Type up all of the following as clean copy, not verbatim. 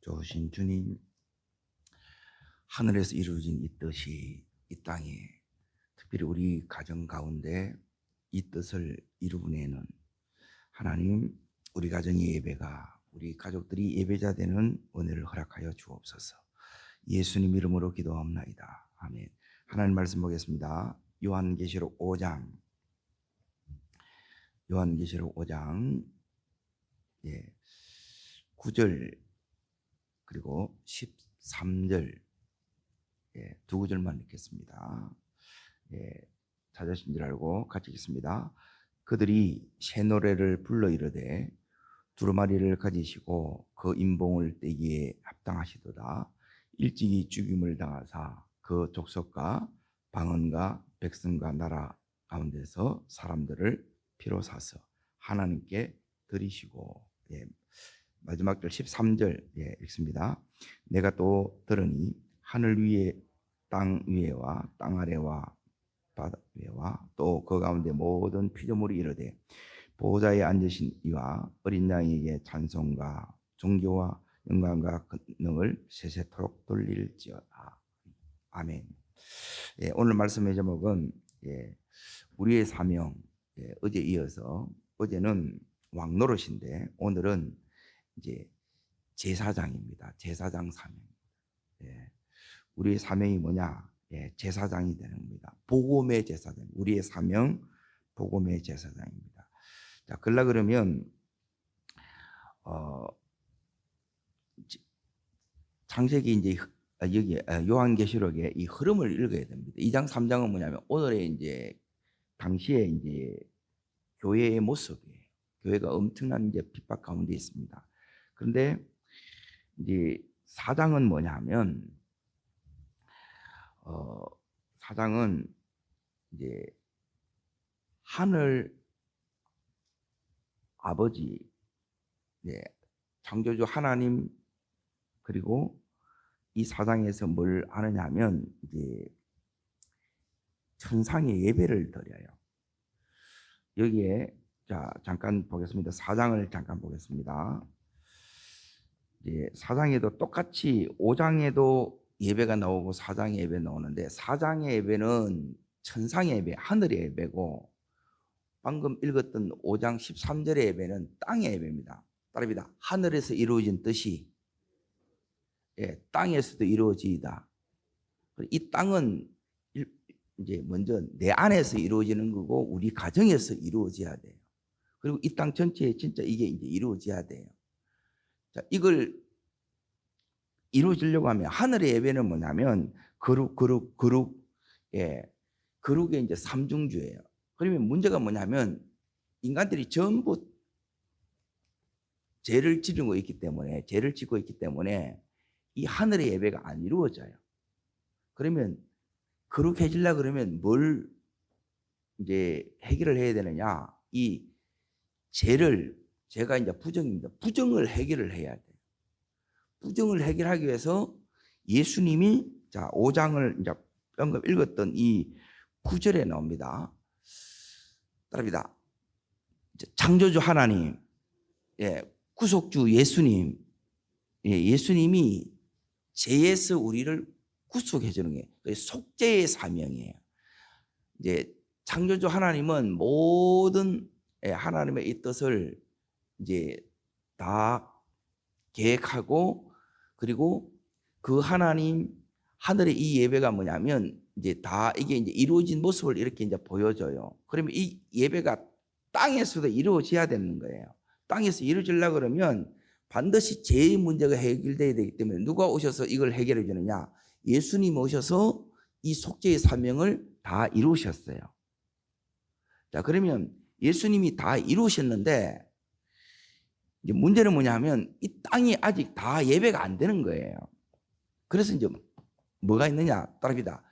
좋으신 주님, 하늘에서 이루어진 이 뜻이 이 땅에, 특별히 우리 가정 가운데 이 뜻을 이루어내는 하나님, 우리 가정의 예배가, 우리 가족들이 예배자 되는 은혜를 허락하여 주옵소서. 예수님 이름으로 기도합나이다. 아멘. 하나님 말씀 보겠습니다. 요한계시록 5장 9절 그리고 13절 두 구절만 읽겠습니다. 찾으신 줄 알고 같이 읽습니다. 그들이 새 노래를 불러 이르되 두루마리를 가지시고 그 인봉을 떼기에 합당하시도다. 일찍이 죽임을 당하사 그 족속과 방언과 백성과 나라 가운데서 사람들을 피로 사서 하나님께 드리시고, 마지막 절 13절 읽습니다. 내가 또 들으니 하늘 위에 땅 위에와 땅 아래와 바다 위에와 또 그 가운데 모든 피조물이 이르되 보호자에 앉으신 이와 어린 양에게 찬송과 존귀와 영광과 권능을 세세토록 돌릴지어다. 아멘. 오늘 말씀의 제목은 우리의 사명. 어제 이어서, 어제는 왕 노릇인데 오늘은 이제 제사장입니다. 제사장 사명. 우리의 사명이 뭐냐? 제사장이 되는 겁니다. 복음의 제사장. 우리의 사명, 복음의 제사장입니다. 자, 그러려 그러면 창세기 이제 여기 요한계시록의 이 흐름을 읽어야 됩니다. 2장 3장은 뭐냐면 오늘의 이제 당시에 이제 교회의 모습이에요. 교회가 엄청난 이제 핍박 가운데 있습니다. 그런데 이제 4장은 뭐냐면 4장은 이제 하늘 아버지, 창조주 하나님, 그리고 이 4장에서 뭘 하느냐 하면 이제 천상의 예배를 드려요. 여기에 자 잠깐 보겠습니다. 4장을 잠깐 보겠습니다. 이제 4장에도 똑같이 5장에도 예배가 나오고 4장의 예배 나오는데 4장의 예배는 천상의 예배, 하늘의 예배고 방금 읽었던 5장 13절의 예배는 땅의 예배입니다. 따릅니다. 하늘에서 이루어진 뜻이 땅에서도 이루어지이다. 이 땅은 이제 먼저 내 안에서 이루어지는 거고 우리 가정에서 이루어져야 돼요. 그리고 이 땅 전체에 진짜 이게 이제 이루어져야 돼요. 자, 이걸 이루어지려고 하면 하늘의 예배는 뭐냐면 거룩의 이제 삼중주예요. 그러면 문제가 뭐냐면 인간들이 전부 죄를 짓고 있기 때문에 이 하늘의 예배가 안 이루어져요. 그러면 거룩해지려고 그러면 뭘 이제 해결을 해야 되느냐? 이 죄가 이제 부정입니다. 부정을 해결을 해야 돼요. 부정을 해결하기 위해서 예수님이 5장을 이제 방금 읽었던 이 9절에 나옵니다. 따릅니다. 창조주 하나님, 구속주 예수님, 예수님이 죄에서 우리를 구속해 주는 게 속죄의 사명이에요. 이제 창조주 하나님은 모든 하나님의 이 뜻을 이제 다 계획하고, 그리고 그 하나님 하늘의 이 예배가 뭐냐면 이제 다 이게 이제 이루어진 모습을 이렇게 이제 보여줘요. 그러면 이 예배가 땅에서도 이루어져야 되는 거예요. 땅에서 이루어지려고 그러면 반드시 죄의 문제가 해결돼야 되기 때문에 누가 오셔서 이걸 해결해 주느냐? 예수님 오셔서 이 속죄의 사명을 다 이루셨어요. 자, 그러면 예수님이 다 이루셨는데 이제 문제는 뭐냐면 이 땅이 아직 다 예배가 안 되는 거예요. 그래서 이제 뭐가 있느냐? 따릅니다.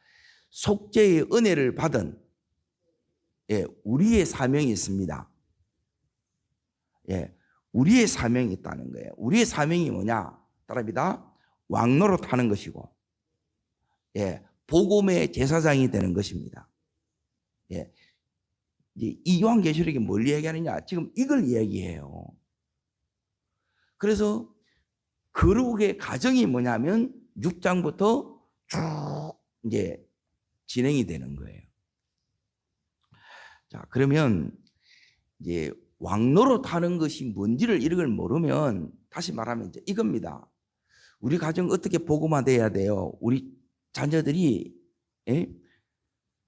속죄의 은혜를 받은 우리의 사명이 있습니다. 우리의 사명이 있다는 거예요. 우리의 사명이 뭐냐? 따릅니다. 왕노릇 하는 것이고, 복음의 제사장이 되는 것입니다. 이 요한계시록이 뭘 이야기하느냐? 지금 이걸 이야기해요. 그래서 거룩의 과정이 뭐냐면 6장부터 쭉 이제 진행이 되는 거예요. 자, 그러면 이제 왕노릇 하는 것이 뭔지를 이런 걸 모르면 다시 말하면 이제 이겁니다. 우리 가정 어떻게 복음화돼야 돼요? 우리 자녀들이, 예?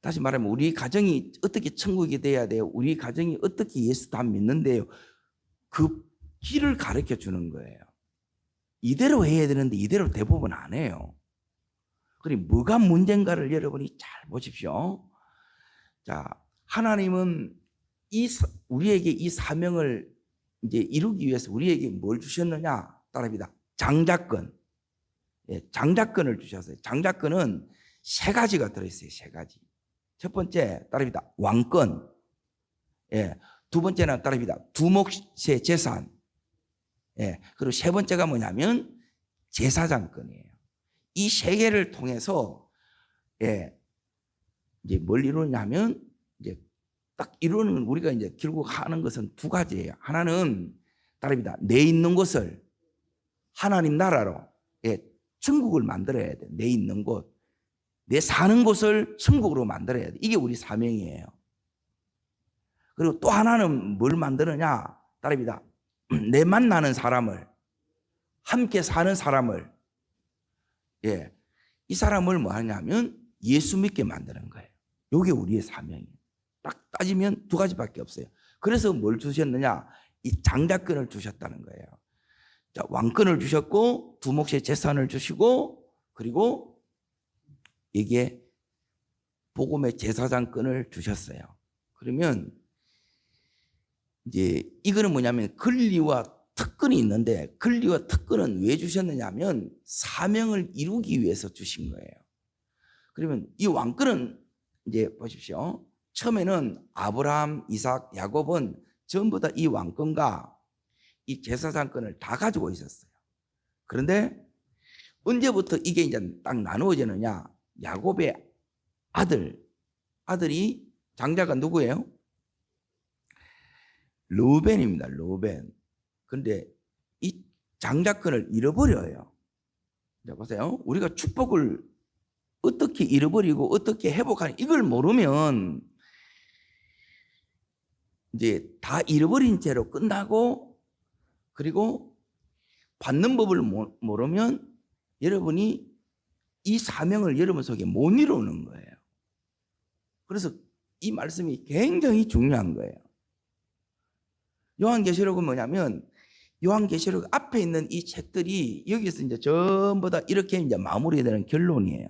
다시 말하면 우리 가정이 어떻게 천국이 돼야 돼요? 우리 가정이 어떻게 예수 다 믿는데요? 그 길을 가르쳐 주는 거예요. 이대로 해야 되는데 이대로 대부분 안 해요. 그럼 뭐가 문제인가를 여러분이 잘 보십시오. 자, 하나님은 우리에게 이 사명을 이제 이루기 위해서 우리에게 뭘 주셨느냐? 따라합니다. 장자권. 예, 장자권을 주셨어요. 장자권은 세 가지가 들어있어요. 세 가지. 첫 번째, 따라합니다. 왕권. 예, 두 번째는 따라합니다. 두목세 재산. 예, 그리고 세 번째가 뭐냐면 제사장권이에요. 이 세 개를 통해서, 예, 이제 뭘 이루냐면, 이제 딱 이루는 우리가 이제 결국 하는 것은 두 가지예요. 하나는 따라합니다. 내 있는 곳을 하나님 나라로, 예, 천국을 만들어야 돼. 내 있는 곳. 내 사는 곳을 천국으로 만들어야 돼. 이게 우리 사명이에요. 그리고 또 하나는 뭘 만드느냐? 따라합니다. 내 만나는 사람을, 함께 사는 사람을, 예, 이 사람을 뭐 하냐면 예수 믿게 만드는 거예요. 이게 우리의 사명이에요. 딱 따지면 두 가지밖에 없어요. 그래서 뭘 주셨느냐? 이 장자권을 주셨다는 거예요. 자, 왕권을 주셨고 두목의 재산을 주시고 그리고 이게 복음의 제사장권을 주셨어요. 그러면 이제 이거는 뭐냐면 권리와 특권이 있는데 권리와 특권은 왜 주셨느냐면 사명을 이루기 위해서 주신 거예요. 그러면 이 왕권은 이제 보십시오. 처음에는 아브라함, 이삭, 야곱은 전부 다 이 왕권과 이 제사장권을 다 가지고 있었어요. 그런데 언제부터 이게 이제 딱 나누어지느냐? 야곱의 아들이 장자가 누구예요? 르우벤입니다. 르우벤. 그런데 이 장자권을 잃어버려요. 자, 보세요. 우리가 축복을 어떻게 잃어버리고 어떻게 회복하는 이걸 모르면 이제 다 잃어버린 채로 끝나고 그리고 받는 법을 모르면 여러분이 이 사명을 여러분 속에 못 이루는 거예요. 그래서 이 말씀이 굉장히 중요한 거예요. 요한계시록은 뭐냐면 요한계시록 앞에 있는 이 책들이 여기서 이제 전부 다 이렇게 이제 마무리되는 결론이에요.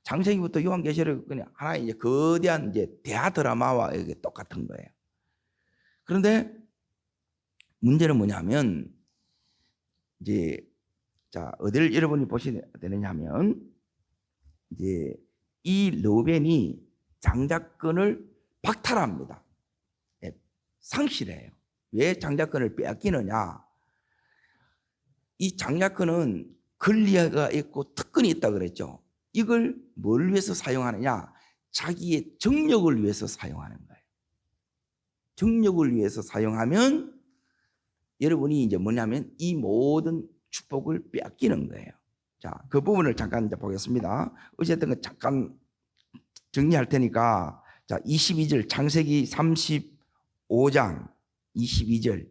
창세기부터 요한계시록 그냥 하나의 이제 거대한 이제 대하 드라마와 이게 똑같은 거예요. 그런데 문제는 뭐냐면 이제 자 어디를 여러분이 보셔야 되느냐면 이제 이 르우벤이 장자권을 박탈합니다. 예, 상실해요. 왜 장자권을 빼앗기느냐? 이 장자권은 권리가 있고 특권이 있다 그랬죠. 이걸 뭘 위해서 사용하느냐? 자기의 정력을 위해서 사용하는 거예요. 정력을 위해서 사용하면 여러분이 이제 뭐냐면 이 모든 축복을 빼앗기는 거예요. 자, 그 부분을 잠깐 이제 보겠습니다. 어쨌든 잠깐 정리할 테니까 자, 22절 창세기 35장 22절.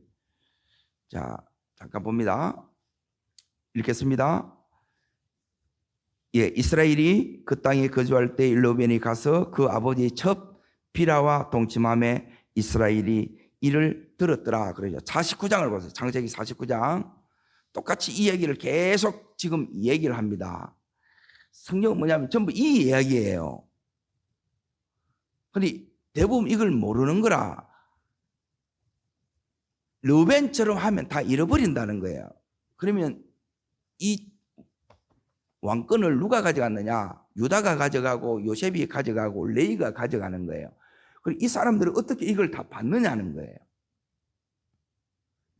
자, 잠깐 봅니다. 읽겠습니다. 예, 이스라엘이 그 땅에 거주할 때 르우벤이 가서 그 아버지의 첩 비라와 동침함에 이스라엘이 이를 들었더라. 그러죠. 49장을 보세요. 창세기 49장. 똑같이 이 얘기를 계속 지금 얘기를 합니다. 성경은 뭐냐면 전부 이 이야기예요. 근데 대부분 이걸 모르는 거라 르우벤처럼 하면 다 잃어버린다는 거예요. 그러면 이 왕권을 누가 가져갔느냐? 유다가 가져가고 요셉이 가져가고 레위가 가져가는 거예요. 그리고 이 사람들은 어떻게 이걸 다 받느냐는 거예요.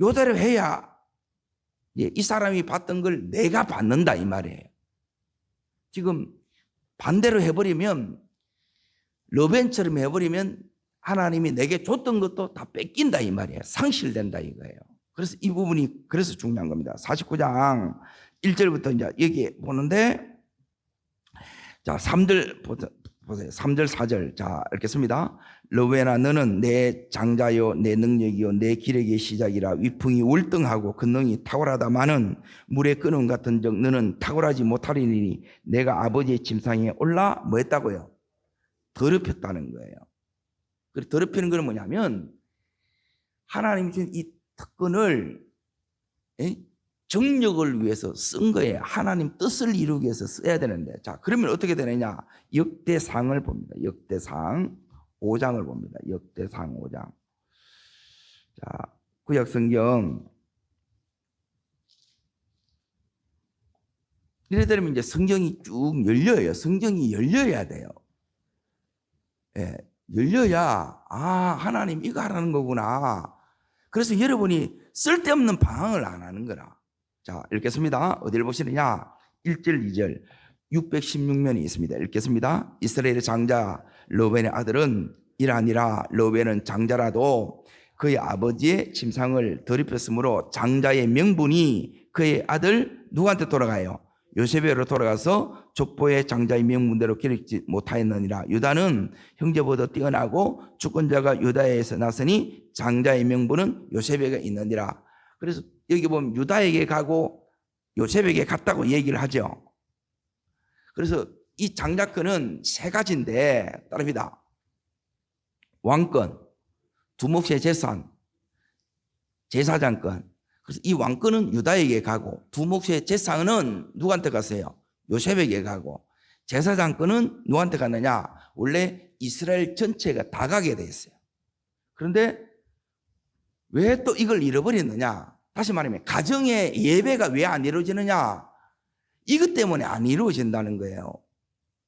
요대로 해야 이 사람이 받던 걸 내가 받는다 이 말이에요. 지금 반대로 해버리면 르우벤처럼 해버리면 하나님이 내게 줬던 것도 다 뺏긴다 이 말이에요. 상실된다 이거예요. 그래서 이 부분이 그래서 중요한 겁니다. 49장 1절부터 이제 여기 보는데, 자, 3절 보세요. 3절 4절. 자, 읽겠습니다. 러웨나 너는 내 장자요 내 능력이요 내 기력의 시작이라. 위풍이 월등하고 근능이 탁월하다마는 물에 끄는 같은 적 너는 탁월하지 못하리니 내가 아버지의 침상에 올라 뭐 했다고요? 더럽혔다는 거예요. 그래서 더럽히는 건 뭐냐면 하나님이 준 이 특권을 정력을 위해서 쓴 거예요. 하나님 뜻을 이루기 위해서 써야 되는데, 자, 그러면 어떻게 되느냐? 역대상을 봅니다. 역대상 5장을 봅니다. 역대상 5장. 자, 구약성경. 이래 되면 이제 성경이 쭉 열려요. 성경이 열려야 돼요. 예, 열려야, 하나님 이거 하라는 거구나. 그래서 여러분이 쓸데없는 방황을 안 하는 거라. 자, 읽겠습니다. 어디를 보시느냐? 1절, 2절. 616면이 있습니다. 읽겠습니다. 이스라엘의 장자 르벤의 아들은 이라니라. 르벤은 장자라도 그의 아버지의 침상을 더럽혔으므로 장자의 명분이 그의 아들 누구한테 돌아가요? 요셉에게로 돌아가서 족보의 장자의 명분대로 기록지 못하였느니라. 유다는 형제보다 뛰어나고 주권자가 유다에서 났으니 장자의 명분은 요셉에게 있느니라. 그래서 여기 보면 유다에게 가고 요셉에게 갔다고 얘기를 하죠. 그래서 이 장자권은 세 가지인데 따릅니다. 왕권, 두목의 재산, 제사장권. 그래서 이 왕권은 유다에게 가고 두목의 재산은 누구한테 갔어요? 요셉에게 가고 제사장권은 누구한테 갔느냐? 원래 이스라엘 전체가 다 가게 돼 있어요. 그런데 왜 또 이걸 잃어버렸느냐? 다시 말하면 가정의 예배가 왜 안 이루어지느냐? 이것 때문에 안 이루어진다는 거예요.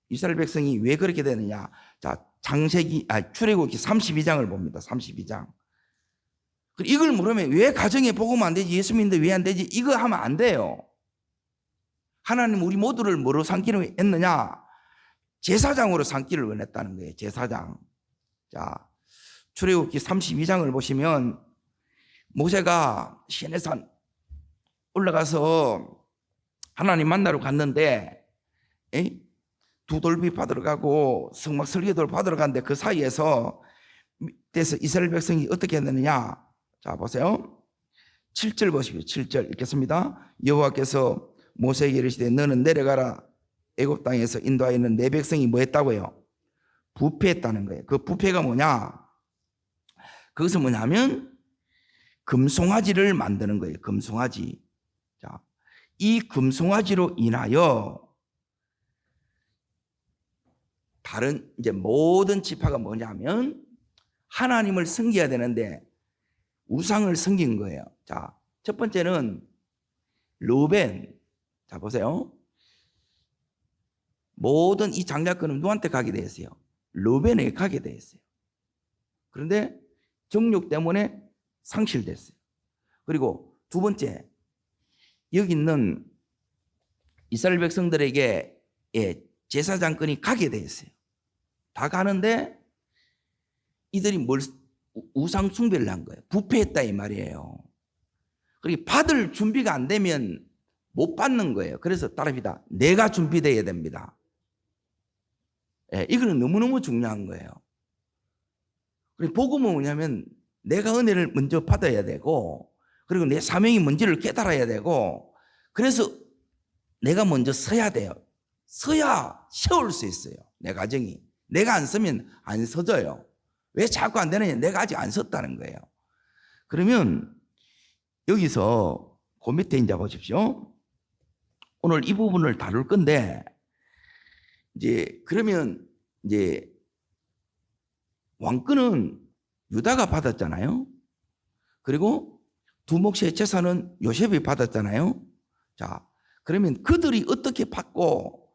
이스라엘 백성이 왜 그렇게 되느냐? 자, 출애굽기 32장을 봅니다. 32장. 이걸 물으면 왜 가정에 복음 안 되지? 예수 믿는데 왜 안 되지? 이거 하면 안 돼요. 하나님 우리 모두를 뭐로 삼기로 했느냐? 제사장으로 삼기를 원했다는 거예요. 제사장. 자, 출애굽기 32장을 보시면 모세가 시내산 올라가서 하나님 만나러 갔는데 두돌비 받으러 가고 성막 설계도를 받으러 갔는데 그 사이에서 밑에서 이스라엘 백성이 어떻게 했느냐? 자, 보세요. 7절 보십시오. 7절 읽겠습니다. 여호와께서 모세에게 이르시되 너는 내려가라. 애굽 땅에서 인도하여 있는 내 백성이 뭐 했다고요? 부패했다는 거예요. 그 부패가 뭐냐? 그것은 뭐냐면 금송아지를 만드는 거예요. 금송아지. 자, 이 금송아지로 인하여 다른 이제 모든 지파가 뭐냐면 하나님을 섬겨야 되는데 우상을 섬긴 거예요. 자, 첫 번째는 르벤. 자, 보세요. 모든 이 장자권은 누구한테 가게 돼 있어요? 르벤에게 가게 돼 있어요. 그런데 정욕 때문에 상실됐어요. 그리고 두 번째, 여기 있는 이스라엘 백성들에게 제사장권이 가게 돼 있어요. 다 가는데 이들이 우상 숭배를 한 거예요. 부패했다 이 말이에요. 그리고 받을 준비가 안 되면 못 받는 거예요. 그래서 따릅니다. 내가 준비되어야 됩니다. 이거는 너무너무 중요한 거예요. 그리고 복음은 뭐냐면 내가 은혜를 먼저 받아야 되고 그리고 내 사명이 뭔지를 깨달아야 되고 그래서 내가 먼저 서야 돼요. 서야 세울 수 있어요. 내 가정이. 내가 안 서면 안 서져요. 왜 자꾸 안 되느냐? 내가 아직 안 섰다는 거예요. 그러면 여기서 그 밑에 이제 보십시오. 오늘 이 부분을 다룰 건데 그러면 왕권은 유다가 받았잖아요. 그리고 두목시의 재산은 요셉이 받았잖아요. 자, 그러면 그들이 어떻게 받고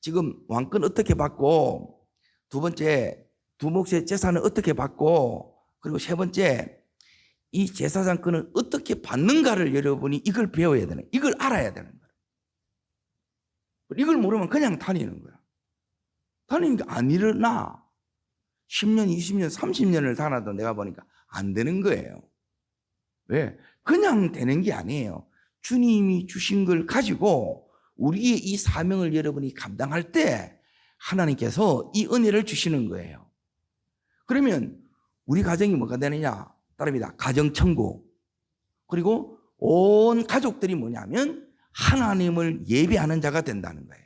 지금 왕권 어떻게 받고 두 번째 두목시의 재산은 어떻게 받고 그리고 세 번째 이 제사장권은 어떻게 받는가를 여러분이 이걸 배워야 되는, 이걸 알아야 되는 거예요. 이걸 모르면 그냥 다니는 거야. 다니니까 안 일어나. 10년, 20년, 30년을 다녀도 내가 보니까 안 되는 거예요. 왜? 그냥 되는 게 아니에요. 주님이 주신 걸 가지고 우리의 이 사명을 여러분이 감당할 때 하나님께서 이 은혜를 주시는 거예요. 그러면 우리 가정이 뭐가 되느냐? 따릅니다. 가정천국. 그리고 온 가족들이 뭐냐면 하나님을 예배하는 자가 된다는 거예요.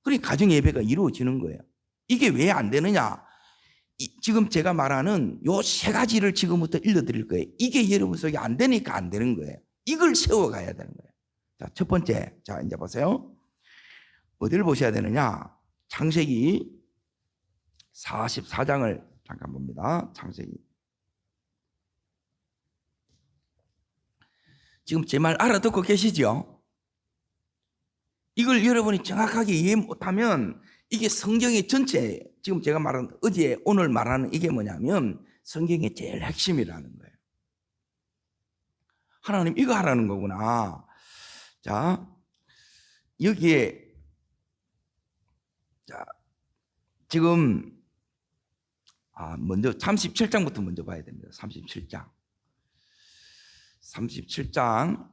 그러니까 가정 예배가 이루어지는 거예요. 이게 왜 안 되느냐? 지금 제가 말하는 요 세 가지를 지금부터 일러드릴 거예요. 이게 여러분 속에 안 되니까 안 되는 거예요. 이걸 세워가야 되는 거예요. 자, 첫 번째. 자, 이제 보세요. 어디를 보셔야 되느냐? 창세기 44장을 잠깐 봅니다. 창세기. 지금 제 말 알아듣고 계시죠? 이걸 여러분이 정확하게 이해 못하면 이게 성경의 전체, 지금 제가 말한 어제 오늘 말하는 이게 뭐냐면 성경의 제일 핵심이라는 거예요. 하나님 이거 하라는 거구나. 자, 여기에 자, 지금 먼저 37장부터 먼저 봐야 됩니다. 37장. 37장.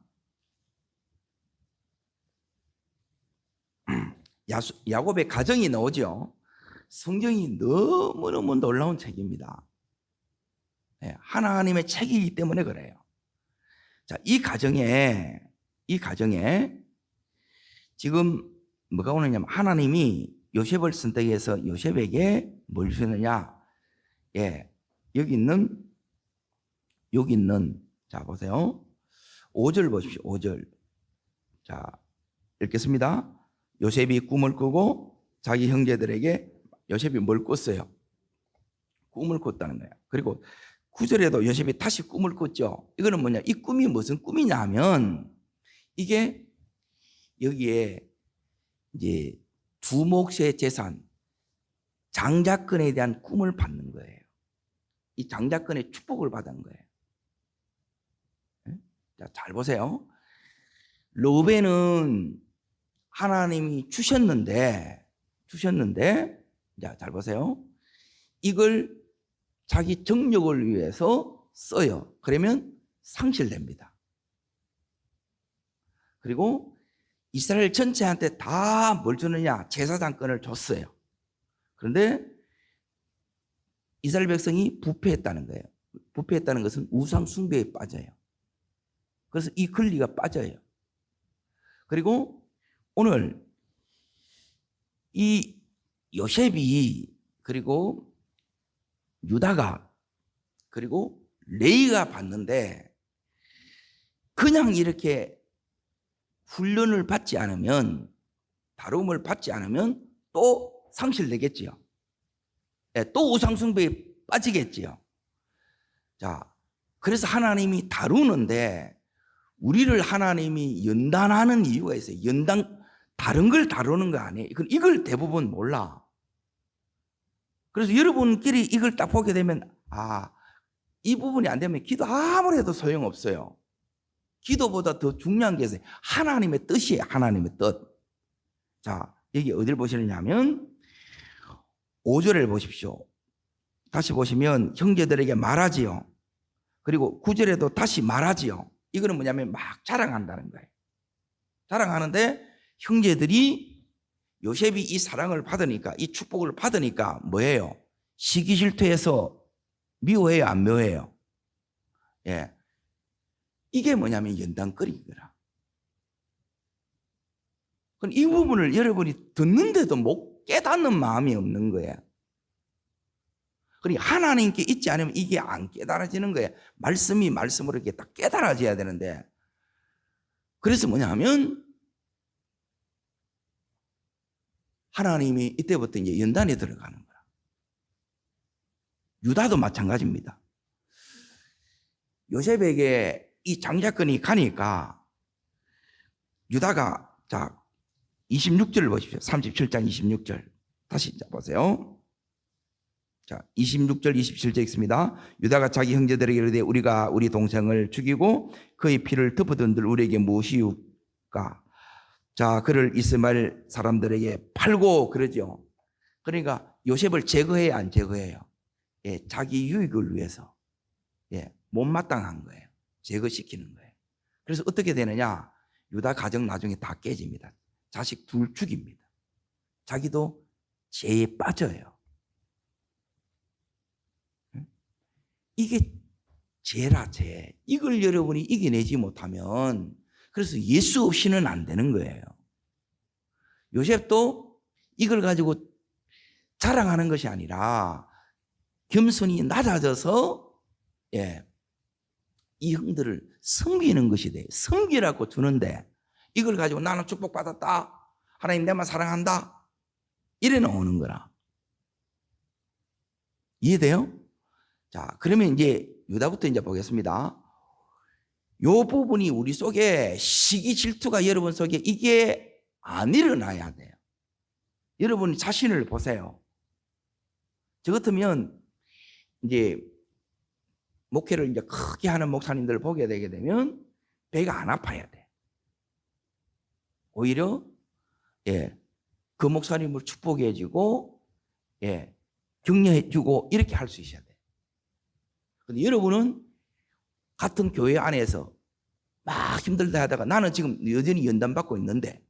야곱의 가정이 나오죠. 성경이 너무너무 놀라운 책입니다. 하나님의 책이기 때문에 그래요. 자, 이 가정에 지금 뭐가 오느냐면 하나님이 요셉을 선택해서 요셉에게 뭘 주느냐? 여기 있는 자, 보세요. 5절 보십시오. 5절. 자, 읽겠습니다. 요셉이 꿈을 꾸고 자기 형제들에게 요셉이 뭘 꿨어요? 꿈을 꿨다는 거예요. 그리고 9절에도 요셉이 다시 꿈을 꿨죠. 이거는 뭐냐? 이 꿈이 무슨 꿈이냐 하면 이게 여기에 이제 두 몫의 재산, 장자권에 대한 꿈을 받는 거예요. 이 장자권의 축복을 받은 거예요. 자, 잘 보세요. 르우벤은 하나님이 주셨는데 자, 잘 보세요. 이걸 자기 정력을 위해서 써요. 그러면 상실됩니다. 그리고 이스라엘 전체한테 다 뭘 주느냐? 제사장권을 줬어요. 그런데 이스라엘 백성이 부패했다는 거예요. 부패했다는 것은 우상 숭배에 빠져요. 그래서 이 권리가 빠져요. 그리고 오늘 이 요셉이 그리고 유다가 그리고 레이가 받는데 그냥 이렇게 훈련을 받지 않으면 다rum을 받지 않으면 또 상실되겠지요. 또 우상숭배에 빠지겠지요. 자, 그래서 하나님이 다루는데 우리를 하나님이 연단하는 이유가 있어요. 다른 걸 다루는 거 아니에요. 이걸 대부분 몰라. 그래서 여러분끼리 이걸 딱 보게 되면 이 부분이 안 되면 기도 아무리 해도 소용없어요. 기도보다 더 중요한 게 있어요. 하나님의 뜻이에요. 하나님의 뜻. 자, 여기 어디를 보시느냐면 5절을 보십시오. 다시 보시면 형제들에게 말하지요. 그리고 9절에도 다시 말하지요. 이거는 뭐냐면 막 자랑한다는 거예요. 자랑하는데 형제들이 요셉이 이 사랑을 받으니까 이 축복을 받으니까 뭐예요? 시기 질투해서 미워해요? 안 미워해요? 이게 뭐냐면 연단거리더라. 그럼 이 부분을 여러분이 듣는데도 못 깨닫는 마음이 없는 거예요. 그러니까 하나님께 있지 않으면 이게 안 깨달아지는 거예요. 말씀이 말씀으로 이렇게 딱 깨달아져야 되는데, 그래서 뭐냐면 하나님이 이때부터 이제 연단에 들어가는 거야. 유다도 마찬가지입니다. 요셉에게 이 장자권이 가니까 유다가, 자, 26절을 보십시오. 37장 26절. 다시 보세요. 자, 26절 27절 있습니다. 유다가 자기 형제들에게 이르되 우리가 우리 동생을 죽이고 그의 피를 덮어둔들 우리에게 무엇이유까? 자, 그를 이스마엘 사람들에게 팔고 그러죠. 그러니까 요셉을 제거해야 안 제거해요? 자기 유익을 위해서 못마땅한 거예요. 제거시키는 거예요. 그래서 어떻게 되느냐? 유다 가정 나중에 다 깨집니다. 자식 둘 죽입니다. 자기도 죄에 빠져요. 이게 죄라, 죄. 이걸 여러분이 이겨내지 못하면 그래서 예수 없이는 안 되는 거예요. 요셉도 이걸 가지고 자랑하는 것이 아니라 겸손히 낮아져서 이 형들을 섬기는 것이 돼요. 섬기라고 주는데 이걸 가지고 나는 축복받았다, 하나님 내만 사랑한다, 이래 나오는 거라. 이해돼요? 자, 그러면 이제 유다부터 이제 보겠습니다. 요 부분이 우리 속에 시기 질투가 여러분 속에 이게 안 일어나야 돼요. 여러분 자신을 보세요. 저 같으면 이제 목회를 이제 크게 하는 목사님들을 보게 되게 되면 배가 안 아파야 돼. 오히려 그 목사님을 축복해 주고 격려해 주고 이렇게 할 수 있어야 돼. 근데 여러분은 같은 교회 안에서 막 힘들다 하다가 나는 지금 여전히 연단 받고 있는데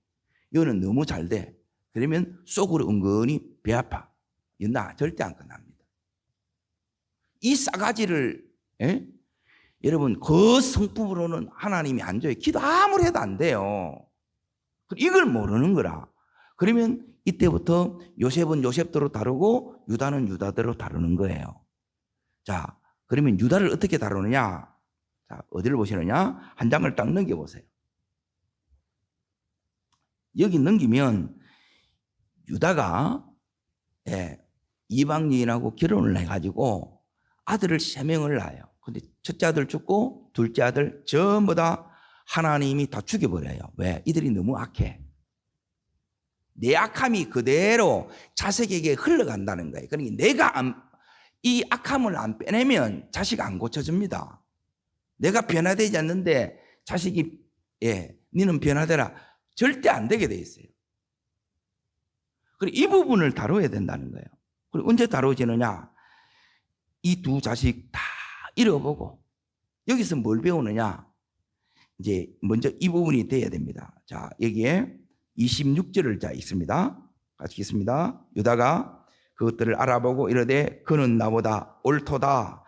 여는 너무 잘 돼. 그러면 속으로 은근히 배 아파. 연단 절대 안 끝납니다. 이 싸가지를 여러분 그 성품으로는 하나님이 안 줘요. 기도 아무리 해도 안 돼요. 이걸 모르는 거라. 그러면 이때부터 요셉은 요셉대로 다루고 유다는 유다대로 다루는 거예요. 자, 그러면 유다를 어떻게 다루느냐? 자, 어디를 보시느냐? 한 장을 딱 넘겨보세요. 여기 넘기면 유다가 이방 여인하고 결혼을 해가지고 아들을 3명을 낳아요. 근데 첫째 아들 죽고 둘째 아들 전부 다 하나님이 다 죽여버려요. 왜? 이들이 너무 악해. 내 악함이 그대로 자식에게 흘러간다는 거예요. 그러니까 내가 이 악함을 안 빼내면 자식 안 고쳐줍니다. 내가 변화되지 않는데 자식이 너는 변화되라, 절대 안 되게 돼 있어요. 그리고 이 부분을 다뤄야 된다는 거예요. 그리고 언제 다루어지느냐? 이 두 자식 다 잃어보고 여기서 뭘 배우느냐? 이제 먼저 이 부분이 돼야 됩니다. 자, 여기에 26절을 자 있습니다. 같이 읽습니다. 유다가 그것들을 알아보고 이르되 그는 나보다 옳도다,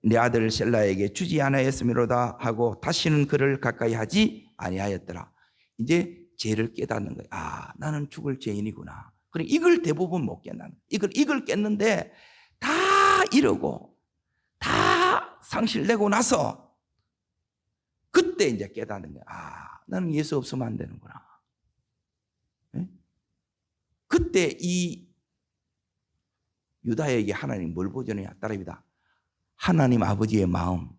내 아들 셀라에게 주지 아니하였음이로다 하고 다시는 그를 가까이 하지 아니하였더라. 이제 죄를 깨닫는 거예요. 아, 나는 죽을 죄인이구나. 그래, 이걸 대부분 못 깨닫는 거예요. 이걸 깼는데 다 이러고 다 상실되고 나서 그때 이제 깨닫는 거예요. 아, 나는 예수 없으면 안 되는구나. 그때 이 유다에게 하나님 뭘 보여주느냐? 따라합니다. 하나님 아버지의 마음.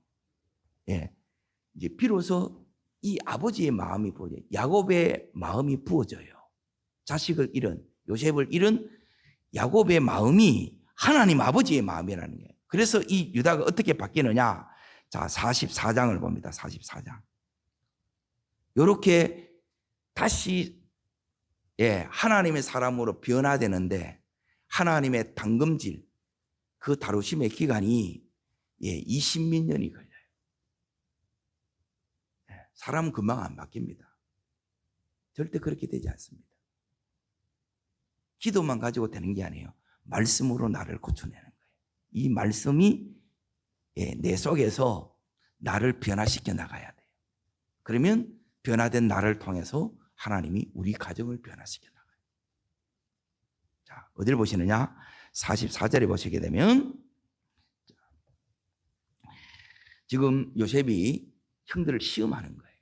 이제 비로소 이 아버지의 마음이 보여져요. 야곱의 마음이 부어져요. 자식을 잃은, 요셉을 잃은 야곱의 마음이 하나님 아버지의 마음이라는 거예요. 그래서 이 유다가 어떻게 바뀌느냐? 자, 44장을 봅니다. 44장. 이렇게 다시 하나님의 사람으로 변화되는데 하나님의 당금질, 그 다루심의 기간이 20몇 년이 걸려요. 사람은 금방 안 바뀝니다. 절대 그렇게 되지 않습니다. 기도만 가지고 되는 게 아니에요. 말씀으로 나를 고쳐내는 거예요. 이 말씀이 내 속에서 나를 변화시켜 나가야 돼요. 그러면 변화된 나를 통해서 하나님이 우리 가정을 변화시켜 나가요. 자, 어디를 보시느냐? 44절에 보시게 되면 지금 요셉이 형들을 시험하는 거예요.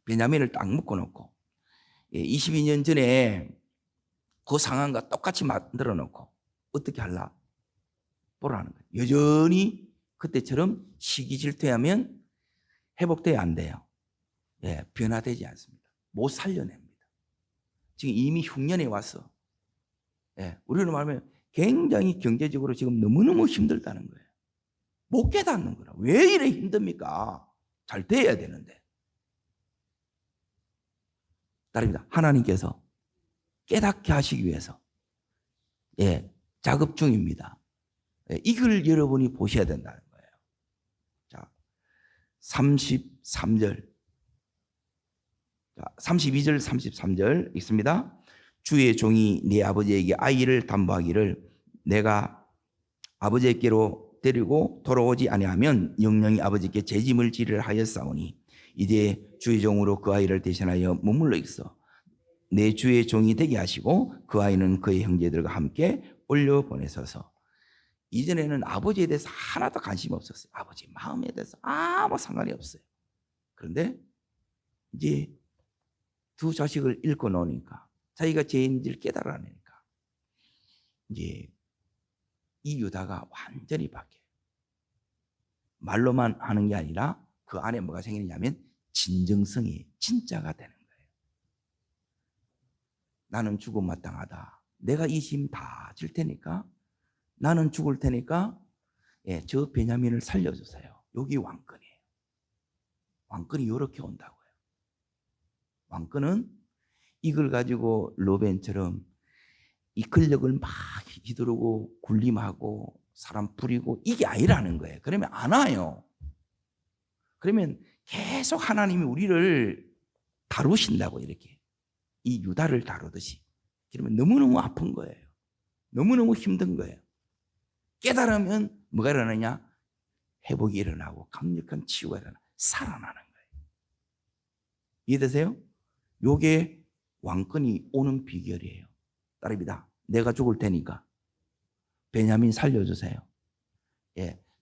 베냐민을 딱 묶어놓고 22년 전에 그 상황과 똑같이 만들어 놓고 어떻게 할라? 보라는 거예요. 여전히 그때처럼 시기 질투하면 회복돼야 안 돼요. 변화되지 않습니다. 못 살려냅니다. 지금 이미 흉년에 왔어. 우리는 말하면 굉장히 경제적으로 지금 너무너무 힘들다는 거예요. 못 깨닫는 거라. 왜 이래 힘듭니까? 잘 돼야 되는데. 따릅니다. 하나님께서 깨닫게 하시기 위해서 작업 중입니다. 이걸 여러분이 보셔야 된다는 거예요. 자, 33절, 32절 33절 읽습니다. 주의 종이 네 아버지에게 아이를 담보하기를 내가 아버지께로 데리고 돌아오지 아니하면 영영이 아버지께 죄짐을 지를 하였사오니 이제 주의 종으로 그 아이를 대신하여 머물러 있어 내 주의 종이 되게 하시고 그 아이는 그의 형제들과 함께 올려 보내소서. 이전에는 아버지에 대해서 하나도 관심이 없었어요. 아버지 마음에 대해서 아무 상관이 없어요. 그런데 이제 두 자식을 잃고 노니까 자기가 죄인지를 깨달아내니까 이제 이 유다가 완전히 바뀌어요. 말로만 하는 게 아니라 그 안에 뭐가 생기느냐면 진정성이 진짜가 되는 거예요. 나는 죽음 마땅하다. 내가 이 짐 다 질 테니까 나는 죽을 테니까 저 베냐민을 살려주세요. 여기 왕권이에요. 왕권이 이렇게 온다고요. 왕권은 이걸 가지고 로벤처럼 이 권력을 막 휘두르고 군림하고 사람 부리고 이게 아니라는 거예요. 그러면 안 와요. 그러면 계속 하나님이 우리를 다루신다고 이렇게 이 유다를 다루듯이. 그러면 너무너무 아픈 거예요. 너무너무 힘든 거예요. 깨달으면 뭐가 일어나냐? 회복이 일어나고 강력한 치유가 일어나 살아나는 거예요. 이해되세요? 요게 왕권이 오는 비결이에요. 딸입니다. 내가 죽을 테니까 베냐민 살려주세요.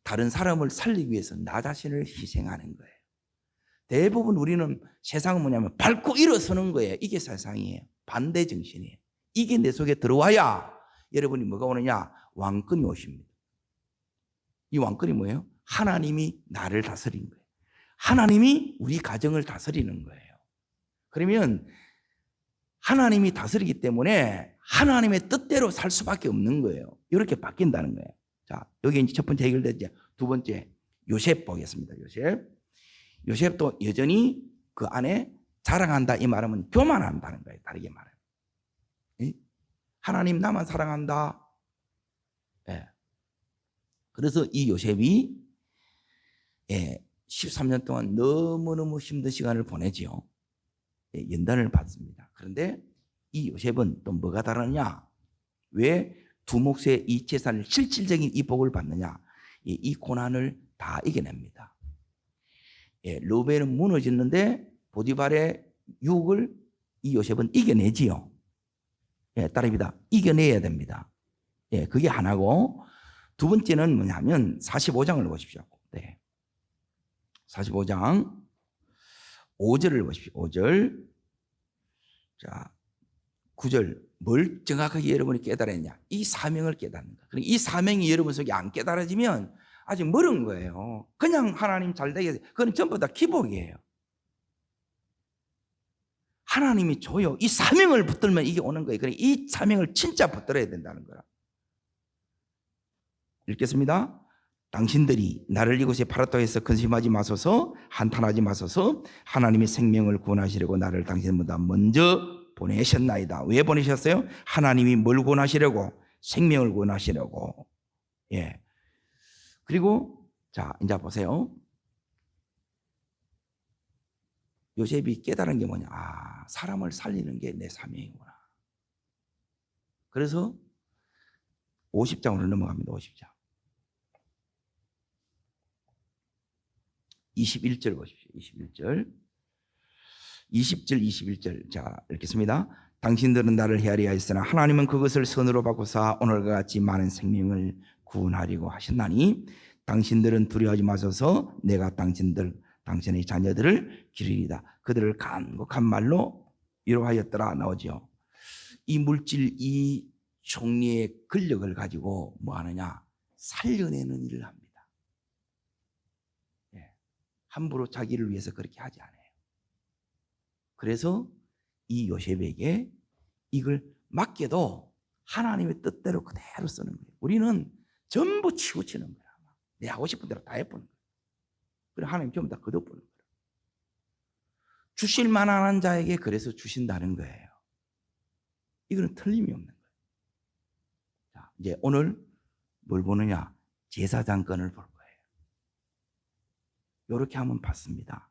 다른 사람을 살리기 위해서 나 자신을 희생하는 거예요. 대부분 우리는 세상은 뭐냐면 밟고 일어서는 거예요. 이게 세상이에요. 반대 정신이에요. 이게 내 속에 들어와야 여러분이 뭐가 오느냐? 왕권이 오십니다. 이 왕권이 뭐예요? 하나님이 나를 다스리는 거예요. 하나님이 우리 가정을 다스리는 거예요. 그러면 하나님이 다스리기 때문에 하나님의 뜻대로 살 수밖에 없는 거예요. 이렇게 바뀐다는 거예요. 자, 여기 이제 첫 번째 해결됐죠. 두 번째, 요셉 보겠습니다. 요셉도 여전히 그 안에 자랑한다 이 말하면 교만한다는 거예요. 다르게 말하면. 하나님 나만 사랑한다. 그래서 이 요셉이 13년 동안 너무너무 힘든 시간을 보내지요. 연단을 받습니다. 그런데 이 요셉은 또 뭐가 다르냐? 왜 두 몫의 이 재산을 실질적인 이 복을 받느냐? 이 고난을 다 이겨냅니다. 르벤은 무너졌는데 보디발의 유혹을 이 요셉은 이겨내지요. 딸입니다. 이겨내야 됩니다. 그게 하나고 두 번째는 뭐냐면 45장을 보십시오. 45장 5절을 보십시오. 5절. 자, 9절. 뭘 정확하게 여러분이 깨달았냐? 이 사명을 깨닫는 거. 이 사명이 여러분 속에 안 깨달아지면 아직 멀은 거예요. 그냥 하나님 잘 되게, 그건 전부 다 기복이에요. 하나님이 줘요. 이 사명을 붙들면 이게 오는 거예요. 그러니까 이 사명을 진짜 붙들어야 된다는 거라. 읽겠습니다. 당신들이 나를 이곳에 파라토에서 근심하지 마소서, 한탄하지 마소서. 하나님이 생명을 구원하시려고 나를 당신보다 먼저 보내셨나이다. 왜 보내셨어요? 하나님이 뭘 구원하시려고? 생명을 구원하시려고. 그리고 자, 이제 보세요. 요셉이 깨달은 게 뭐냐? 사람을 살리는 게 내 사명이구나. 그래서 50장으로 넘어갑니다. 50장. 21절 보십시오. 21절. 20절, 21절. 자, 읽겠습니다. 당신들은 나를 헤아리려 했으나 하나님은 그것을 선으로 바꾸사 오늘과 같이 많은 생명을 구원하려고 하셨나니 당신들은 두려워하지 마소서. 내가 당신의 자녀들을 기르리다. 그들을 간곡한 말로 위로하였더라 나오죠. 이 물질, 이 종류의 권력을 가지고 뭐 하느냐? 살려내는 일을 합니다. 함부로 자기를 위해서 그렇게 하지 않아요. 그래서 이 요셉에게 이걸 맡겨도 하나님의 뜻대로 그대로 쓰는 거예요. 우리는 전부 치우치는 거야. 내 하고 싶은 대로 다 해보는 거예요. 그래 하나님 전부 다 거둬보는 거예요. 주실 만한 자에게 그래서 주신다는 거예요. 이거는 틀림이 없는 거예요. 자, 이제 오늘 뭘 보느냐? 제사장권을 볼 거예요. 이렇게 하면 받습니다.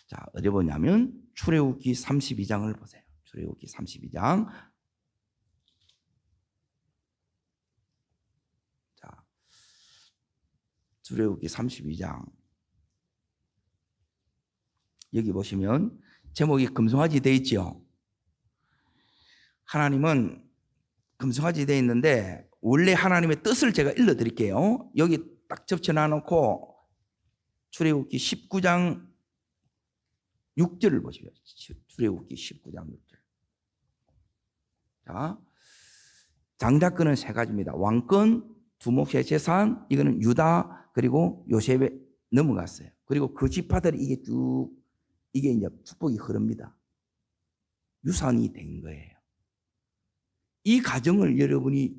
자, 어디 보냐면 출애굽기 32장을 보세요. 출애굽기 32장. 자, 출애굽기 32장. 여기 보시면 제목이 금송아지 되어 있죠. 하나님은 금송아지 되어 있는데 원래 하나님의 뜻을 제가 읽어드릴게요. 여기 딱 접쳐놔놓고 출애굽기 19장 6절을 보시죠. 출애굽기 19장 6절. 자, 장자권은 세 가지입니다. 왕권, 두목의 재산, 이거는 유다 그리고 요셉에 넘어갔어요. 그리고 그 지파들이 이게 이제 축복이 흐릅니다. 유산이 된 거예요. 이 가정을 여러분이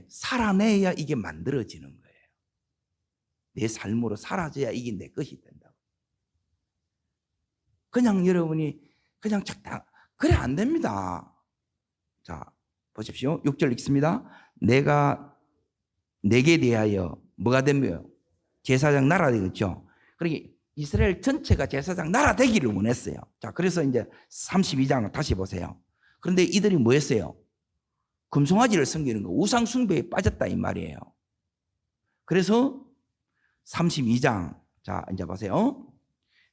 살아내야 이게 만들어지는 거예요. 내 삶으로 사라져야 이게 내 것이 된다고. 그냥 여러분이 그냥 적당 그래 안 됩니다. 자, 보십시오. 6절 읽습니다. 내가 내게 대하여 뭐가 되며 제사장 나라 되겠죠. 그러니까 이스라엘 전체가 제사장 나라 되기를 원했어요. 자, 그래서 이제 32장을 다시 보세요. 그런데 이들이 뭐 했어요? 금송아지를 섬기는 거, 우상 숭배에 빠졌다 이 말이에요. 그래서 32장, 자, 이제 보세요.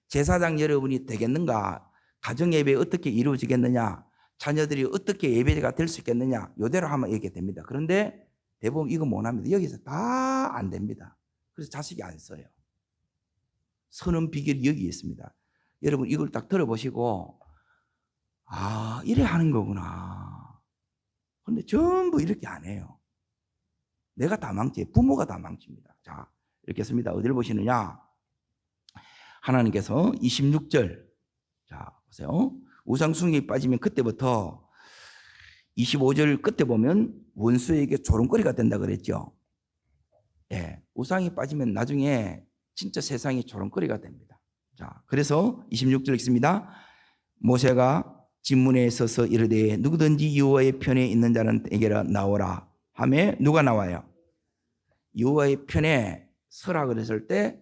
제사장 여러분이 되겠는가? 가정 예배 어떻게 이루어지겠느냐? 자녀들이 어떻게 예배가 될 수 있겠느냐? 이대로 하면 이렇게 됩니다. 그런데 대부분 이거 못 합니다. 여기서 다 안 됩니다. 그래서 자식이 안 써요. 서는 비결이 여기 있습니다. 여러분 이걸 딱 들어보시고 아, 이래 하는 거구나. 그런데 전부 이렇게 안 해요. 내가 다 망치, 부모가 다 망칩니다. 자, 이렇게 씁니다. 어디를 보시느냐? 하나님께서 26절, 자 보세요. 우상숭배에 빠지면 그때부터 25절 끝에 보면 원수에게 조롱거리가 된다 그랬죠. 예, 우상이 빠지면 나중에 진짜 세상이 조롱거리가 됩니다. 자, 그래서 26절 읽습니다. 모세가 진문에 서서 이르되 누구든지 여호와의 편에 있는 자는 에게로 나오라 하매 누가 나와요? 여호와의 편에 서라 그랬을 때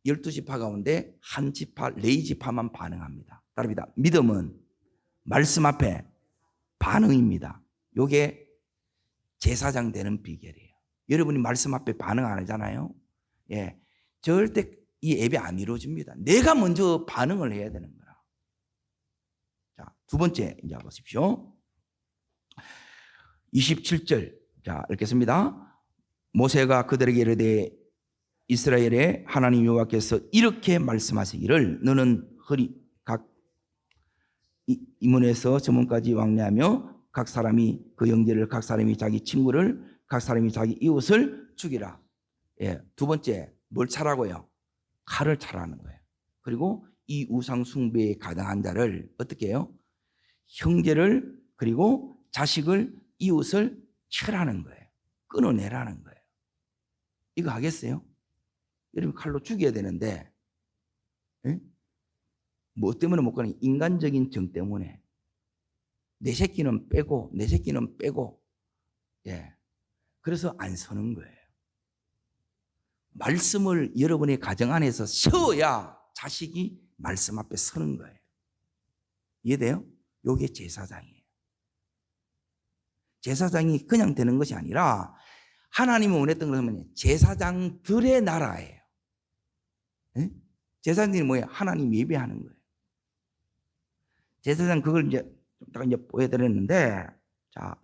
12지파 가운데 한 지파, 레위 지파만 반응합니다. 따릅니다. 믿음은 말씀 앞에 반응입니다. 이게 제사장 되는 비결이에요. 여러분이 말씀 앞에 반응 안 하잖아요. 예, 절대 이 예배 안 이루어집니다. 내가 먼저 반응을 해야 되는 거라. 자, 두 번째 이제 보십시오. 27절. 자, 읽겠습니다. 모세가 그들에게 이르되 이스라엘의 하나님 여호와께서 이렇게 말씀하시기를 너는 각 이문에서 저문까지 왕래하며 각 사람이 그 형제를, 각 사람이 자기 친구를, 각 사람이 자기 이웃을 죽이라. 예, 두 번째 뭘 차라고요? 칼을 차라는 거예요. 그리고 이 우상 숭배에 가당한 자를 어떻게 해요? 형제를 그리고 자식을, 이웃을 쳐라는 거예요. 끊어내라는 거예요. 이거 하겠어요? 여러분 칼로 죽여야 되는데 예? 뭐 때문에 못 가는 인간적인 정 때문에 내 새끼는 빼고 내 새끼는 빼고 예. 그래서 안 서는 거예요. 말씀을 여러분의 가정 안에서 세워야 자식이 말씀 앞에 서는 거예요. 이해돼요? 이게 제사장이에요. 제사장이 그냥 되는 것이 아니라 하나님이 원했던 것은 제사장들의 나라예요. 네? 제사장들이 뭐예요? 하나님 예배하는 거예요. 제사장 그걸 이제 보여드렸는데, 자,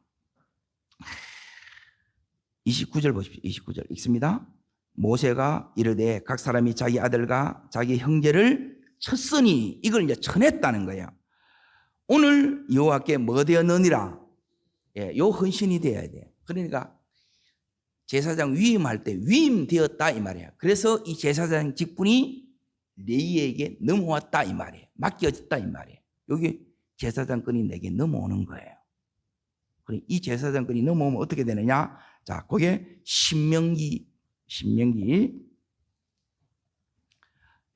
29절 보십시오. 29절 읽습니다. 모세가 이르되 각 사람이 자기 아들과 자기 형제를 쳤으니 이걸 이제 쳐냈다는 거예요. 오늘 여호와께 뭐 되었느니라. 예, 요 헌신이 되어야 돼요. 그러니까 제사장 위임할 때 위임되었다 이 말이에요. 그래서 이 제사장 직분이 레위에게 넘어왔다 이 말이에요. 맡겨졌다 이 말이에요. 여기 제사장권이 내게 넘어오는 거예요. 이 제사장권이 넘어오면 어떻게 되느냐? 자, 그게 신명기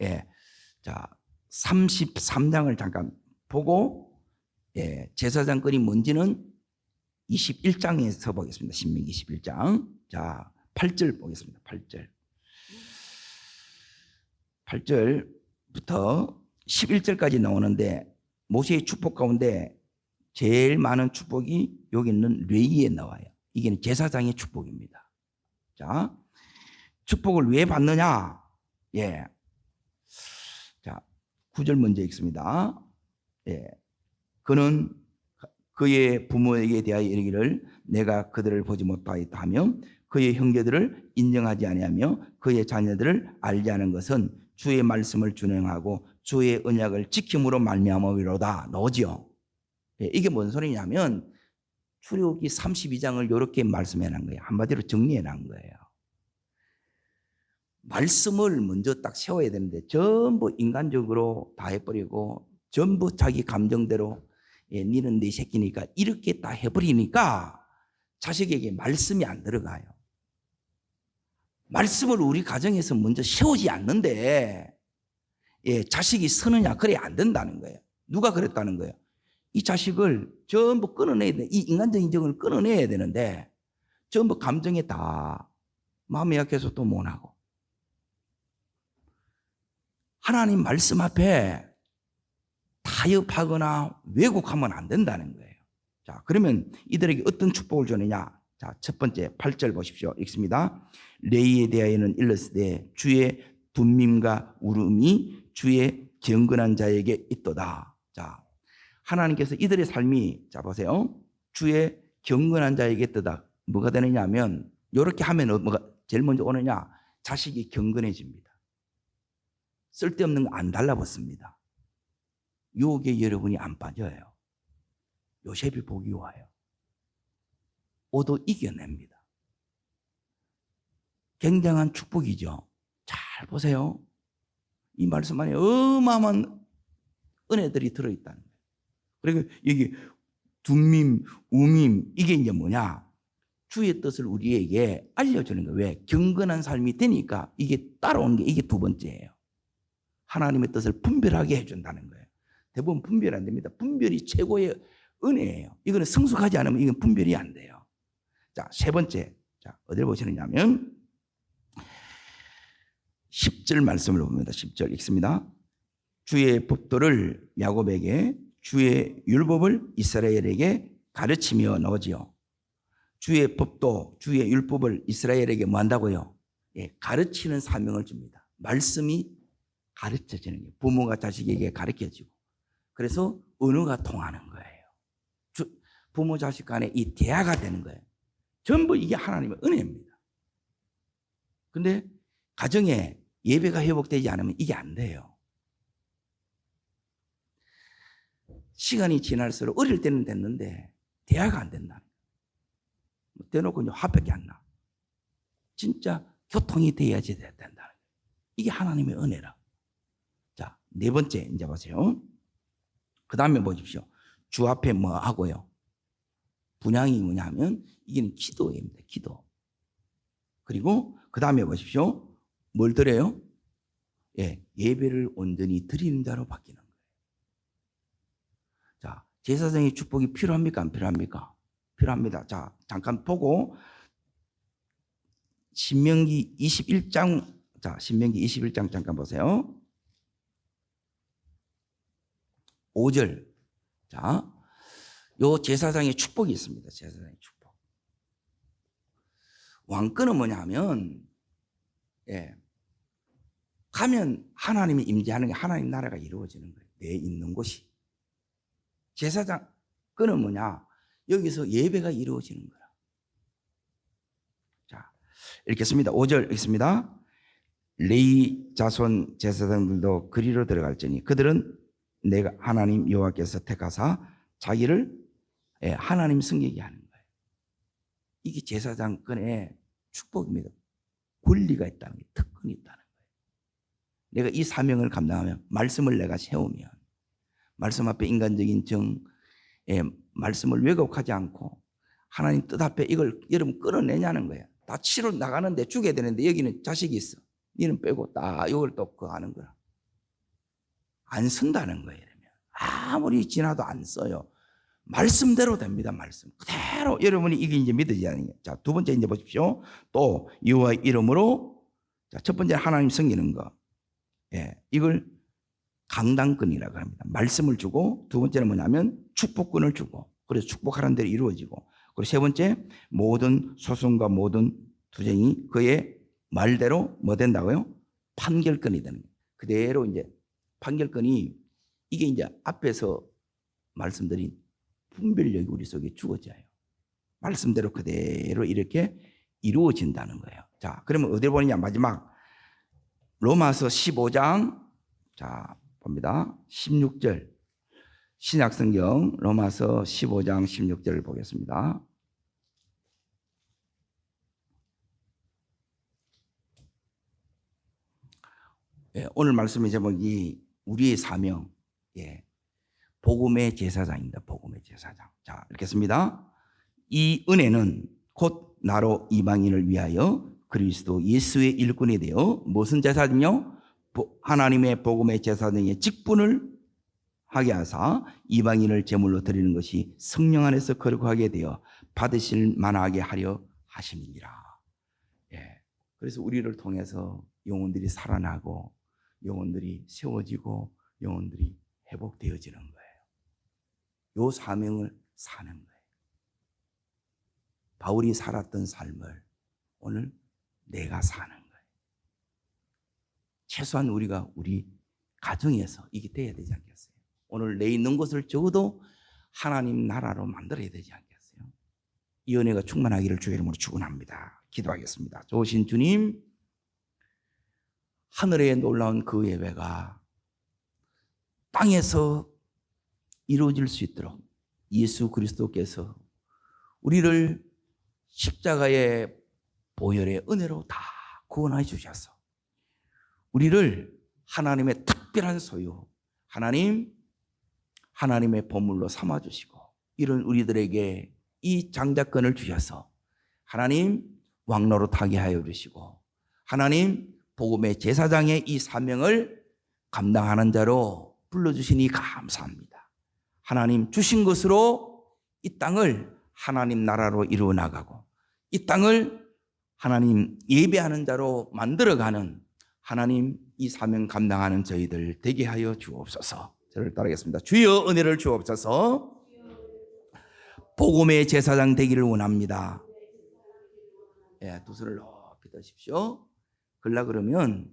예, 자 33장을 잠깐 보고 예, 제사장권이 뭔지는 21장에서 보겠습니다. 신명기 21장. 자, 8절 보겠습니다. 8절. 8절부터 11절까지 나오는데 모세의 축복 가운데 제일 많은 축복이 여기 있는 레위에 나와요. 이게 제사장의 축복입니다. 자, 축복을 왜 받느냐? 예. 자, 9절 먼저 읽습니다. 예. 그는 그의 부모에게 대하여 이르기를 내가 그들을 보지 못하였다 하며 그의 형제들을 인정하지 아니하며 그의 자녀들을 알지 않은 것은 주의 말씀을 준행하고 주의 언약을 지킴으로 말미암음이로다. 나오죠. 예, 이게 뭔 소리냐면 출애굽기 32장을 이렇게 말씀해 놓은 거예요. 한마디로 정리해 놓은 거예요. 말씀을 먼저 딱 세워야 되는데 전부 인간적으로 다 해버리고 전부 자기 감정대로 니는 네 새끼니까 이렇게 다 해버리니까 자식에게 말씀이 안 들어가요. 말씀을 우리 가정에서 먼저 세우지 않는데 자식이 서느냐 그래 안 된다는 거예요. 누가 그랬다는 거예요? 이 자식을 전부 끊어내야 돼. 이 인간적인 정을 끊어내야 되는데 전부 감정에 다 마음이 약해서 또 못하고 하나님 말씀 앞에 타협하거나 왜곡하면 안 된다는 거예요. 자, 그러면 이들에게 어떤 축복을 주느냐? 자, 첫 번째 8절 보십시오. 읽습니다. 레위에 대하여는 일렀으되 주의 둠밈과 울음이 주의 경건한 자에게 있도다. 자, 하나님께서 이들의 삶이 자 보세요. 주의 경건한 자에게 있도다. 뭐가 되느냐 하면 이렇게 하면 뭐가 제일 먼저 오느냐? 자식이 경건해집니다. 쓸데없는 거 안 달라붙습니다. 유혹에 여러분이 안 빠져요. 요셉이 복이 와요. 오도 이겨냅니다. 굉장한 축복이죠. 잘 보세요. 이 말씀 안에 어마어마한 은혜들이 들어있다는 거예요. 그리고 여기 둠밈, 우밈 이게 이제 뭐냐? 주의 뜻을 우리에게 알려주는 거예요. 왜? 경건한 삶이 되니까 이게 따라오는 게 이게 두 번째예요. 하나님의 뜻을 분별하게 해준다는 거예요. 대부분 분별 안 됩니다. 분별이 최고의 은혜예요. 이거는 성숙하지 않으면 이건 분별이 안 돼요. 자, 세 번째. 자, 어디를 보시느냐면 10절 말씀을 봅니다. 10절 읽습니다. 주의 법도를 야곱에게 주의 율법을 이스라엘에게 가르치며 나오지요. 주의 법도 주의 율법을 이스라엘에게 뭐 한다고요? 예, 가르치는 사명을 줍니다. 말씀이 가르쳐지는 거예요. 부모가 자식에게 가르쳐주고 그래서 언어가 통하는 거예요. 부모 자식 간에 이 대화가 되는 거예요. 전부 이게 하나님의 은혜입니다. 근데 가정에 예배가 회복되지 않으면 이게 안 돼요. 시간이 지날수록 어릴 때는 됐는데 대화가 안 된다. 대놓고 화밖에 안 나. 진짜 교통이 돼야지 된다는 거예요. 이게 하나님의 은혜라. 자, 네 번째 이제 보세요. 그 다음에 보십시오. 주 앞에 뭐 하고요? 분향이 뭐냐면 이게 기도입니다. 기도. 그리고 그 다음에 보십시오. 뭘 드려요? 예, 예배를 온전히 드리는 자로 바뀌는 거예요. 자, 제사장의 축복이 필요합니까? 안 필요합니까? 필요합니다. 자, 잠깐 보고 신명기 21장 자, 신명기 21장 잠깐 보세요. 5절. 자, 요 제사장의 축복이 있습니다. 제사장의 축복. 왕권은 뭐냐 하면, 예, 가면 하나님이 임재하는 게 하나님 나라가 이루어지는 거예요. 내 있는 곳이. 제사장권은 뭐냐? 여기서 예배가 이루어지는 거야. 자, 읽겠습니다. 5절 읽습니다. 레위 자손 제사장들도 그리로 들어갈지니 그들은 내가 하나님 여호와께서 택하사 자기를 하나님 섬기게 하는 거예요. 이게 제사장권의 축복입니다. 권리가 있다는 게 특권이 있다는 거예요. 내가 이 사명을 감당하면 말씀을 내가 세우면 말씀 앞에 인간적인 정 말씀을 왜곡하지 않고 하나님 뜻 앞에 이걸 여러분 끌어내냐는 거예요. 다 치러 나가는데 죽여야 되는데 여기는 자식이 있어. 니는 빼고 딱 이걸 또 그거 하는 거야. 안 쓴다는 거예요. 이러면 아무리 지나도 안 써요. 말씀대로 됩니다. 말씀 그대로 여러분이 이게 이제 믿어지지 않는 거예요. 자, 두 번째 이제 보십시오. 또 여호와의 이름으로 자, 첫 번째 하나님 섬기는 거. 예, 이걸 강당권이라고 합니다. 말씀을 주고, 두 번째는 뭐냐면 축복권을 주고, 그래서 축복하는 대로 이루어지고, 그리고 세 번째, 모든 소송과 모든 투쟁이 그의 말대로 뭐 된다고요? 판결권이 되는 거예요. 그대로 이제 판결권이, 이게 이제 앞에서 말씀드린 분별력이 우리 속에 주어져요. 말씀대로 그대로 이렇게 이루어진다는 거예요. 자, 그러면 어디를 보느냐? 마지막 로마서 15장, 자 봅니다. 16절, 신약성경 로마서 15장 16절을 보겠습니다. 예, 오늘 말씀의 제목이 우리의 사명, 예, 복음의 제사장입니다. 복음의 제사장. 자, 읽겠습니다. 이 은혜는 곧 나로 이방인을 위하여 그리스도 예수의 일꾼이 되어 무슨 제사는요? 하나님의 복음의 제사장의 직분을 하게 하사 이방인을 제물로 드리는 것이 성령 안에서 거룩하게 되어 받으실 만하게 하려 하심이니라. 예, 그래서 우리를 통해서 영혼들이 살아나고 영혼들이 세워지고 영혼들이 회복되어지는 거예요. 요 사명을 사는 거예요. 바울이 살았던 삶을 오늘 내가 사는 거예요. 최소한 우리가 우리 가정에서 이게 돼야 되지 않겠어요? 오늘 내 있는 곳을 적어도 하나님 나라로 만들어야 되지 않겠어요? 이 은혜가 충만하기를 주의 이름으로 축원합니다. 기도하겠습니다. 좋으신 주님, 하늘에 놀라운 그 예배가 땅에서 이루어질 수 있도록 예수 그리스도께서 우리를 십자가의 보혈의 은혜로 다 구원해 주셔서 우리를 하나님의 특별한 소유, 하나님의 보물로 삼아주시고 이런 우리들에게 이 장자권을 주셔서 하나님 왕로로 타게 하여 주시고 하나님 복음의 제사장의 이 사명을 감당하는 자로 불러주시니 감사합니다. 하나님 주신 것으로 이 땅을 하나님 나라로 이루어 나가고 이 땅을 하나님 예배하는 자로 만들어가는 하나님 이 사명 감당하는 저희들 되게 하여 주옵소서. 저를 따르겠습니다. 주여 은혜를 주옵소서. 복음의 제사장 되기를 원합니다. 예, 두 손을 높이 드십시오. 그러려 그러면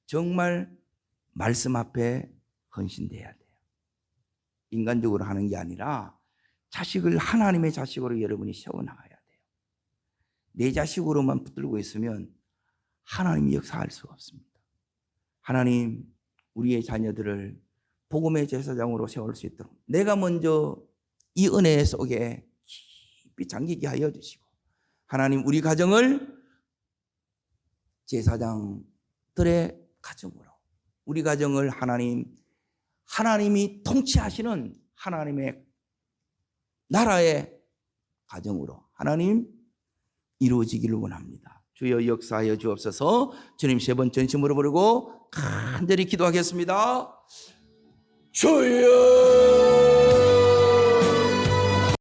정말 말씀 앞에 헌신돼야 돼요. 인간적으로 하는 게 아니라 자식을 하나님의 자식으로 여러분이 세워나가야 돼요. 내 자식으로만 붙들고 있으면 하나님이 역사할 수가 없습니다. 하나님 우리의 자녀들을 복음의 제사장으로 세울 수 있도록 내가 먼저 이 은혜 속에 깊이 잠기게 하여 주시고 하나님 우리 가정을 제사장들의 가정으로 우리 가정을 하나님이 통치하시는 하나님의 나라의 가정으로 하나님 이루어지기를 원합니다. 주여 역사하여 주옵소서. 주님 세 번 전심으로 부르고 간절히 기도하겠습니다. 주여